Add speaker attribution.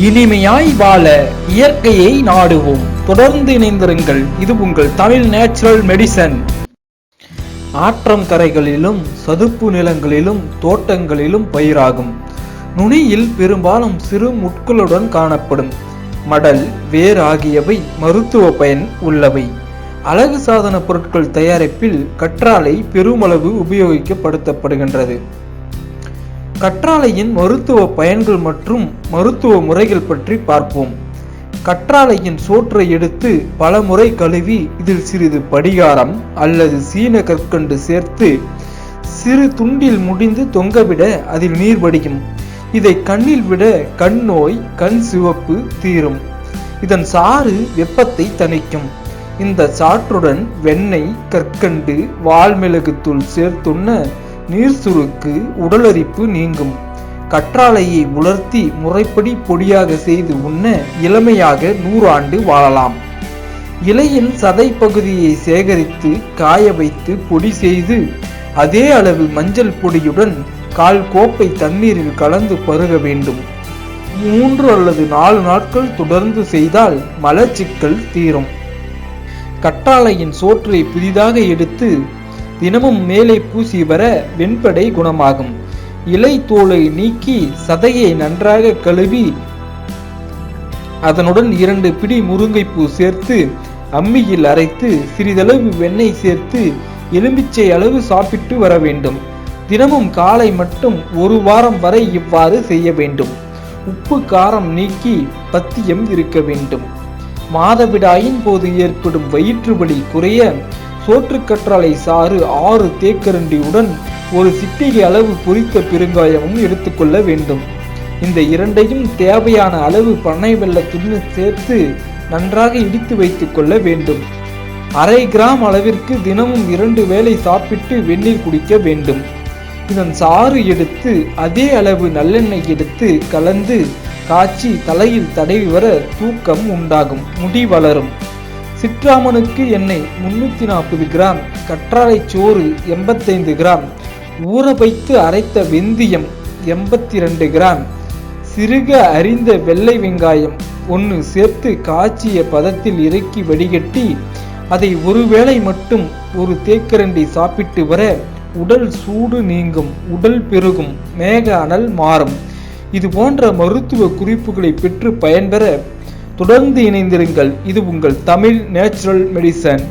Speaker 1: இனிமையாய் வாழ இயற்கையை நாடுவோம். தொடர்ந்து இணைந்திருங்கள். இது உங்கள் தமிழ் நேச்சுரல் மெடிசன். ஆற்றங்கரைகளிலும் சதுப்பு நிலங்களிலும் தோட்டங்களிலும் பயிராகும். நுனியில் பெரும்பாலும் சிறு முட்களுடன் காணப்படும். மடல், வேர் ஆகியவை மருத்துவ பயன் உள்ளவை. அழகு சாதன பொருட்கள் தயாரிப்பில் கற்றாழை பெருமளவு உபயோகிக்கப்படுத்தப்படுகின்றது. கற்றாழையின் மருத்துவ பயன்கள் மற்றும் மருத்துவ முறைகள் பற்றி பார்ப்போம். கற்றாழையின் சோற்றை எடுத்து பல முறை கழுவி இதில் சிறிது படிகாரம் அல்லது சீன கற்கண்டு சேர்த்து சிறு துண்டில் முடிந்து தொங்கவிட அதில் நீர் வடியும். இதை கண்ணில் விட கண் நோய், கண் சிவப்பு தீரும். இதன் சாறு வெப்பத்தை தணிக்கும். இந்த சாற்றுடன் வெண்ணெய், கற்கண்டு, வால்மிளகுத்தூள் சேர்த்துண்ண நீர் சுருக்கு, உடலரிப்பு நீங்கும். கற்றாழையை உலர்த்தி முறைப்படி பொடியாக செய்து உண்ண இளமையாக 100 ஆண்டு வாழலாம். இலையின் சதை பகுதியை சேகரித்து காய வைத்து பொடி செய்து அதே அளவு மஞ்சள் பொடியுடன் 1/4 கோப்பை தண்ணீரில் கலந்து பருக வேண்டும். 3 அல்லது 4 நாட்கள் தொடர்ந்து செய்தால் மலச்சிக்கல் தீரும். கற்றாழையின் சோற்றை புதிதாக எடுத்து தினமும் மேலே பூசி வர வெண்படை குணமாகும். இலை தோலை நீக்கி சதையை நன்றாக கழுவி அதனுடன் 2 பிடி முருங்கைப்பூ சேர்த்து அம்மியில் அரைத்து சிறிதளவு வெண்ணெய் சேர்த்து எலுமிச்சை அளவு சாப்பிட்டு வர வேண்டும். தினமும் காலை மட்டும் 1 வாரம் வரை இவ்வாறு செய்ய வேண்டும். உப்பு காரம் நீக்கி பத்தியம் இருக்க வேண்டும். மாதவிடாயின் போது ஏற்படும் வயிற்று வலி குறைய சோற்று கற்றாழை சாறு 6 தேக்கரண்டியுடன் 1 சிட்டிகை அளவு பொரித்த பெருங்காயமும் எடுத்துக்கொள்ள வேண்டும். இந்த இரண்டையும் தேவையான அளவு பனை வெல்லத்துடன் சேர்த்து நன்றாக இடித்து வைத்துக் கொள்ள வேண்டும். 1/2 கிராம் அளவிற்கு தினமும் 2 வேளை சாப்பிட்டு வெந்நீர் குடிக்க வேண்டும். இதன் சாறு எடுத்து அதே அளவு நல்லெண்ணெய் எடுத்து கலந்து காய்ச்சி தலையில் தடவி வர தூக்கம் உண்டாகும், முடி வளரும். சிற்றாமனுக்கு எண்ணெய் 340 கிராம், கற்றாழை சோறு 85 கிராம், ஊற வைத்து அரைத்த வெந்தயம் 82 கிராம், சிறுக அரிந்த வெள்ளை வெங்காயம் 1 சேர்த்து காய்ச்சிய பதத்தில் இறக்கி வடிகட்டி அதை 1 வேளை மட்டும் 1 தேக்கரண்டி சாப்பிட்டு வர உடல் சூடு நீங்கும், உடல் பெருகும், மேக அனல் மாறும். இது போன்ற மருத்துவ குறிப்புகளை பெற்று பயன்பெற தொடர்ந்து இணைந்திருங்கள். இது உங்கள் தமிழ் நேச்சுரல் மெடிசன்.